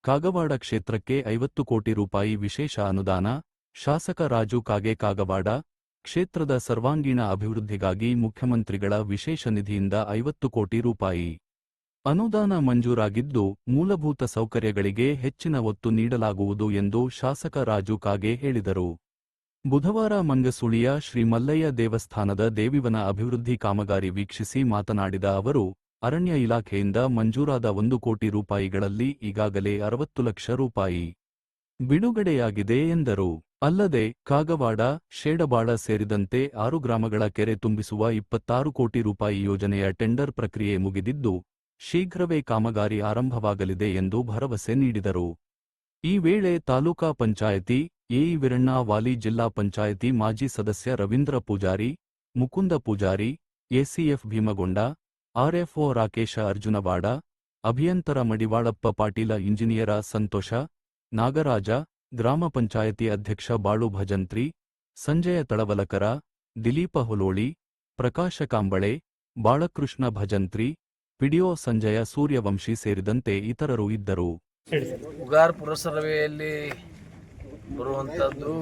ಕಾಗವಾಡ ಕ್ಷೇತ್ರಕ್ಕೆ 50 ಕೋಟಿ ರೂಪಾಯಿ ವಿಶೇಷ ಅನುದಾನ. ಶಾಸಕ ರಾಜು ಕಾಗೆ ಕಾಗವಾಡ ಕ್ಷೇತ್ರದ ಸರ್ವಾಂಗೀಣ ಅಭಿವೃದ್ಧಿಗಾಗಿ ಮುಖ್ಯಮಂತ್ರಿಗಳ ವಿಶೇಷ ನಿಧಿಯಿಂದ 50 ಕೋಟಿ ರೂಪಾಯಿ ಅನುದಾನ ಮಂಜೂರಾಗಿದ್ದು, ಮೂಲಭೂತ ಸೌಕರ್ಯಗಳಿಗೆ ಹೆಚ್ಚಿನ ಒತ್ತು ನೀಡಲಾಗುವುದು ಎಂದು ಶಾಸಕ ರಾಜು ಕಾಗೆ ಹೇಳಿದರು. ಬುಧವಾರ ಮಂಗಸುಳಿಯ ಶ್ರೀ ಮಲ್ಲಯ್ಯ ದೇವಸ್ಥಾನದ ದೇವಿವನ ಅಭಿವೃದ್ಧಿ ಕಾಮಗಾರಿ ವೀಕ್ಷಿಸಿ ಮಾತನಾಡಿದ ಅವರು, ಅರಣ್ಯ ಇಲಾಖೆಯಿಂದ ಮಂಜೂರಾದ 1 ಕೋಟಿ ರೂಪಾಯಿಗಳಲ್ಲಿ ಈಗಾಗಲೇ 60 ಲಕ್ಷ ರೂಪಾಯಿ ಬಿಡುಗಡೆಯಾಗಿದೆ ಎಂದರು. ಅಲ್ಲದೆ ಕಾಗವಾಡ, ಶೇಡಬಾಳ ಸೇರಿದಂತೆ 6 ಗ್ರಾಮಗಳ ಕೆರೆ ತುಂಬಿಸುವ 26 ಕೋಟಿ ರೂಪಾಯಿ ಯೋಜನೆಯ ಟೆಂಡರ್ ಪ್ರಕ್ರಿಯೆ ಮುಗಿದಿದ್ದು, ಶೀಘ್ರವೇ ಕಾಮಗಾರಿ ಆರಂಭವಾಗಲಿದೆ ಎಂದು ಭರವಸೆ ನೀಡಿದರು. ಈ ವೇಳೆ ತಾಲೂಕಾ ಪಂಚಾಯತಿ ಎಇ ವೀರಣ್ಣ ವಾಲಿ, ಜಿಲ್ಲಾ ಪಂಚಾಯತಿ ಮಾಜಿ ಸದಸ್ಯ ರವೀಂದ್ರ ಪೂಜಾರಿ, ಮುಕುಂದ ಪೂಜಾರಿ, ಎಸಿಎಫ್ ಭೀಮಗೊಂಡ, ಆರ್ಎಫ್ಒ ರಾಕೇಶ ಅರ್ಜುನವಾಡ, ಅಭಿಯಂತರ ಮಡಿವಾಳಪ್ಪ ಪಾಟೀಲ, ಇಂಜಿನಿಯರ ಸಂತೋಷ, ನಾಗರಾಜ, ಗ್ರಾಮ ಪಂಚಾಯತಿ ಅಧ್ಯಕ್ಷ ಬಾಳು ಭಜಂತ್ರಿ, ಸಂಜಯ ತಳವಲಕರ, ದಿಲೀಪ ಹೊಲೋಳಿ, ಪ್ರಕಾಶ ಕಾಂಬಳೆ, ಬಾಳಕೃಷ್ಣ ಭಜಂತ್ರಿ, ಪಿಡಿಒ ಸಂಜಯ ಸೂರ್ಯವಂಶಿ ಸೇರಿದಂತೆ ಇತರರು ಇದ್ದರು. ಉಗಾರ್ ಪುರಸಭೆಯಲ್ಲಿ ಬರುವಂಥದ್ದು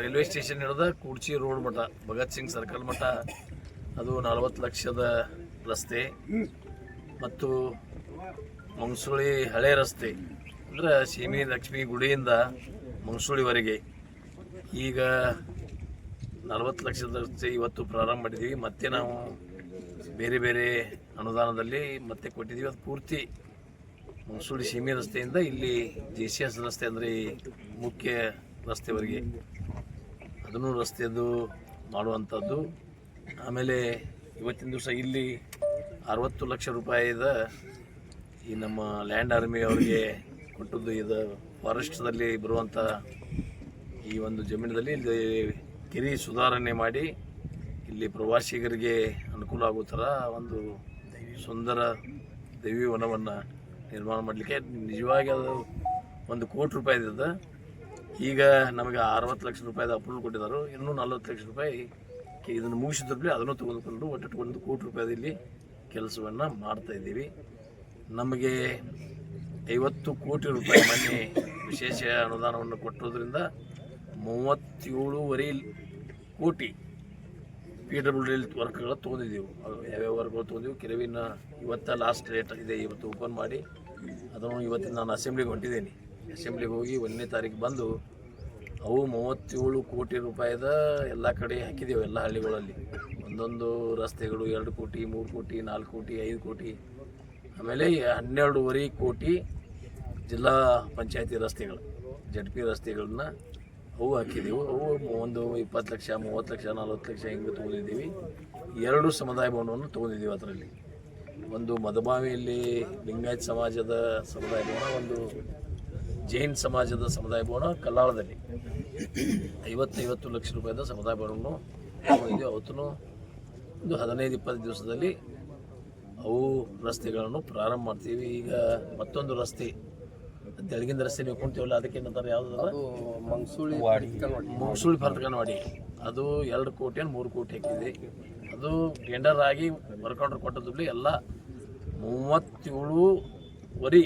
ರೈಲ್ವೆ ಸ್ಟೇಷನ್ ಹಿಡಿದ ಕೂಡ್ಚಿ ರೋಡ್ ಮಠ, ಭಗತ್ ಸಿಂಗ್ ಸರ್ಕಲ್ ಮಠ, ಅದು 40 ಲಕ್ಷದ ರಸ್ತೆ ಮತ್ತು ಮಂಗಸುಳಿ ಹಳೆ ರಸ್ತೆ ಅಂದರೆ ಸೀಮಿ ಲಕ್ಷ್ಮಿ ಗುಡಿಯಿಂದ ಮಂಗಸುಳಿವರೆಗೆ ಈಗ 40 ಲಕ್ಷದ ರಸ್ತೆ ಇವತ್ತು ಪ್ರಾರಂಭ ಮಾಡಿದ್ದೀವಿ. ಮತ್ತೆ ನಾವು ಬೇರೆ ಬೇರೆ ಅನುದಾನದಲ್ಲಿ ಮತ್ತೆ ಕೊಟ್ಟಿದ್ದೀವಿ. ಅದು ಪೂರ್ತಿ ಮಂಗಸುಳಿ ಸೀಮೆ ರಸ್ತೆಯಿಂದ ಇಲ್ಲಿ JCS ರಸ್ತೆ ಅಂದರೆ ಮುಖ್ಯ ರಸ್ತೆವರೆಗೆ ಅದನ್ನು ರಸ್ತೆದು ಮಾಡುವಂಥದ್ದು. ಆಮೇಲೆ ಇವತ್ತಿನ ದಿವಸ ಇಲ್ಲಿ 60 ಲಕ್ಷ ರೂಪಾಯಿದ ಈ ನಮ್ಮ ಲ್ಯಾಂಡ್ ಆರ್ಮಿ ಅವರಿಗೆ ಕೊಟ್ಟದ್ದು. ಇದು ಫಾರೆಸ್ಟ್ದಲ್ಲಿ ಬರುವಂಥ ಈ ಒಂದು ಜಮೀನಲ್ಲಿ ಇಲ್ಲಿ ಕೆರೆ ಸುಧಾರಣೆ ಮಾಡಿ ಇಲ್ಲಿ ಪ್ರವಾಸಿಗರಿಗೆ ಅನುಕೂಲ ಆಗೋ ಥರ ಒಂದು ಸುಂದರ ದೈವಿ ವನವನ್ನು ನಿರ್ಮಾಣ ಮಾಡಲಿಕ್ಕೆ ನಿಜವಾಗಿ ಅದು 1 ಕೋಟಿ ರೂಪಾಯಿ ಇದೆ. ಈಗ ನಮಗೆ 60 ಲಕ್ಷ ರೂಪಾಯಿದ ಅಪ್ರೂವಲ್ ಕೊಟ್ಟಿದ್ದಾರೆ. ಇನ್ನೂ 40 ಲಕ್ಷ ರೂಪಾಯಿ ಇದನ್ನು ಮುಗಿಸಿದ್ರೆ ಅದನ್ನು ತೆಗೆದುಕೊಂಡು ಒಟ್ಟು 1 ಕೋಟಿ ರೂಪಾಯಿದಲ್ಲಿ ಕೆಲಸವನ್ನು ಮಾಡ್ತಾಯಿದ್ದೀವಿ. ನಮಗೆ 50 ಕೋಟಿ ರೂಪಾಯಿ ಮೊನ್ನೆ ವಿಶೇಷ ಅನುದಾನವನ್ನು ಕೊಟ್ಟೋದ್ರಿಂದ 37.5 ಕೋಟಿ PWD ವರ್ಕ್ಗಳು ತೊಗೊಂಡಿದ್ದೀವಿ. ಯಾವ್ಯಾವ ವರ್ಕ್ಗಳು ತೊಗೊಂಡಿವಿ, ಕೆಲವಿನ ಇವತ್ತು ಲಾಸ್ಟ್ ಡೇಟ್ ಇದೆ, ಇವತ್ತು ಓಪನ್ ಮಾಡಿ ಅದನ್ನು ಇವತ್ತಿನ ನಾನು ಅಸೆಂಬ್ಲಿಗೆ ಹೊಂಟಿದ್ದೀನಿ. ಅಸೆಂಬ್ಲಿಗೆ ಹೋಗಿ 1ನೇ ತಾರೀಕು ಬಂದು ಅವು 37 ಕೋಟಿ ರೂಪಾಯಿದ ಎಲ್ಲ ಕಡೆ ಹಾಕಿದ್ದೇವೆ. ಎಲ್ಲ ಹಳ್ಳಿಗಳಲ್ಲಿ ಒಂದೊಂದು ರಸ್ತೆಗಳು 2 ಕೋಟಿ, 3 ಕೋಟಿ, 4 ಕೋಟಿ, 5 ಕೋಟಿ, ಆಮೇಲೆ 12.5 ಕೋಟಿ ಜಿಲ್ಲಾ ಪಂಚಾಯತಿ ರಸ್ತೆಗಳು, ZP ರಸ್ತೆಗಳನ್ನ ಅವು ಹಾಕಿದ್ದೀವಿ. ಅವು ಒಂದು 20 ಲಕ್ಷ, 30 ಲಕ್ಷ, 40 ಲಕ್ಷ ಹಿಂಗೆ ತೊಗೊಂಡಿದ್ದೀವಿ. 2 ಸಮುದಾಯ ಭವನವನ್ನು ತೊಗೊಂಡಿದ್ದೀವಿ. ಅದರಲ್ಲಿ ಒಂದು ಮದಬಾವಿಯಲ್ಲಿ ಲಿಂಗಾಯತ್ ಸಮಾಜದ ಸಮುದಾಯ ಭವನ, ಒಂದು ಜೈನ್ ಸಮಾಜದ ಸಮುದಾಯ ಭವನ ಕಲ್ಲಾಳದಲ್ಲಿ 50 ಲಕ್ಷ ರೂಪಾಯಿದ ಸಮುದಾಯ ಭವನವನ್ನು ತೊಗೊಂಡಿದ್ದೀವಿ. ಅವತ್ತೂ ಒಂದು 15-20 ದಿವಸದಲ್ಲಿ ಅವು ರಸ್ತೆಗಳನ್ನು ಪ್ರಾರಂಭ ಮಾಡ್ತೀವಿ. ಈಗ ಮತ್ತೊಂದು ರಸ್ತೆ ತೆಳಗಿನ ರಸ್ತೆ ನೀವು ಕೊಂತೀವಲ್ಲ, ಅದಕ್ಕೆ ಏನಂತಾರೆ, ಯಾವ್ದು ಮಂಗಸುಳಿ ಫರ್ತಕನವಾಡಿ, ಅದು 2 ಕೋಟಿ 3 ಕೋಟಿ ಹಾಕಿದೆ. ಅದು ಟೆಂಡರ್ ಆಗಿ ವರ್ಕ್ ಆರ್ಡರ್ ಕೊಟ್ಟದ್ದು ಎಲ್ಲ 37.5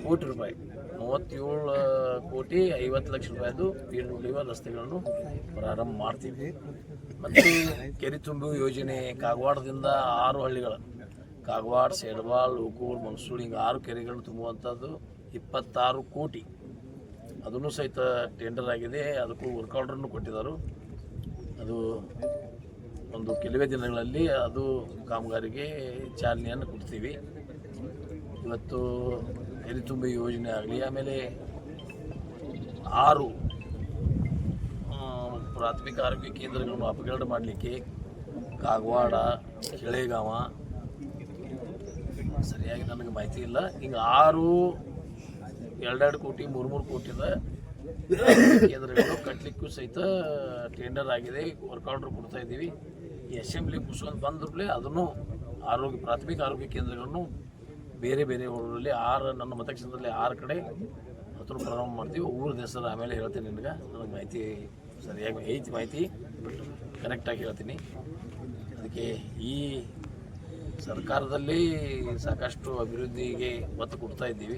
ಕೋಟಿ ರೂಪಾಯಿ, 37 ಕೋಟಿ 50 ಲಕ್ಷ ರೂಪಾಯಿದು PWD ರಸ್ತೆಗಳನ್ನು ಪ್ರಾರಂಭ ಮಾಡ್ತೀವಿ. ಮತ್ತು ಕೆರೆ ತುಂಬುವ ಯೋಜನೆ ಕಾಗವಾಡದಿಂದ 6 ಹಳ್ಳಿಗಳು, ಕಾಗವಾಡ, ಸೇಡಬಾಳ್, ಲೋಕೂರ್, ಮಂಗಸುಳಿ, ಹಿಂಗೆ 6 ಕೆರೆಗಳನ್ನು ತುಂಬುವಂಥದ್ದು 26 ಕೋಟಿ, ಅದನ್ನು ಸಹಿತ ಟೆಂಡರ್ ಆಗಿದೆ. ಅದಕ್ಕೂ ವರ್ಕ್ ಆರ್ಡರ್ನು ಕೊಟ್ಟಿದ್ದಾರೆ. ಅದು ಒಂದು ಕೆಲವೇ ದಿನಗಳಲ್ಲಿ ಅದು ಕಾಮಗಾರಿಗೆ ಚಾಲನೆಯನ್ನು ಕೊಡ್ತೀವಿ. ಇವತ್ತು ಕೆರೆ ತುಂಬಿ ಯೋಜನೆ ಆಗಲಿ, ಆಮೇಲೆ 6 ಪ್ರಾಥಮಿಕ ಆರೋಗ್ಯ ಕೇಂದ್ರಗಳನ್ನು ಅಪ್ಗ್ರೇಡ್ ಮಾಡಲಿಕ್ಕೆ ಕಾಗವಾಡ, ಕೆಳೆಗಾವ, ಸರಿಯಾಗಿ ನನಗೆ ಮಾಹಿತಿ ಇಲ್ಲ, ಹಿಂಗೆ 6 2 ಕೋಟಿ 3 ಕೋಟಿದ ಕೇಂದ್ರಗಳು ಕಟ್ಟಲಿಕ್ಕೂ ಸಹಿತ ಟೆಂಡರ್ ಆಗಿದೆ. ವರ್ಕ್ ಆರ್ಡರ್ ಕೊಡ್ತಾ ಇದ್ದೀವಿ. ಈ ಅಸೆಂಬ್ಲಿ ಕುಸ್ಕೊಂಡು ಬಂದ್ರೇ ಅದನ್ನು ಪ್ರಾಥಮಿಕ ಆರೋಗ್ಯ ಕೇಂದ್ರಗಳನ್ನು ಬೇರೆ ಬೇರೆ ಊರಲ್ಲಿ 6 ನನ್ನ ಮತಕ್ಷೇತ್ರದಲ್ಲಿ 6 ಕಡೆ ಅದನ್ನು ಪ್ರಾರಂಭ ಮಾಡ್ತೀವಿ. ಊರದ ಹೆಸರು ಆಮೇಲೆ ಹೇಳ್ತೀನಿ ನಿನಗೆ, ನನಗೆ ಮಾಹಿತಿ ಸರಿಯಾಗಿ ಐತಿ, ಮಾಹಿತಿ ಕರೆಕ್ಟಾಗಿ ಹೇಳ್ತೀನಿ. ಅದಕ್ಕೆ ಈ ಸರ್ಕಾರದಲ್ಲಿ ಸಾಕಷ್ಟು ಅಭಿವೃದ್ಧಿಗೆ ಒತ್ತು ಕೊಡ್ತಾ ಇದ್ದೀವಿ.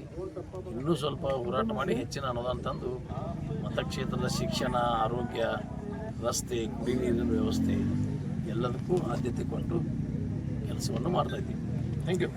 ಇನ್ನೂ ಸ್ವಲ್ಪ ಹೋರಾಟ ಮಾಡಿ ಹೆಚ್ಚಿನ ಅನುದಾನ ತಂದು ಮತಕ್ಷೇತ್ರದ ಶಿಕ್ಷಣ, ಆರೋಗ್ಯ, ರಸ್ತೆ, ಕುಡಿ ನೀರಿನ ವ್ಯವಸ್ಥೆ ಎಲ್ಲದಕ್ಕೂ ಆದ್ಯತೆ ಕೊಟ್ಟು ಕೆಲಸವನ್ನು ಮಾಡ್ತಾ ಇದ್ದೀವಿ. Thank you.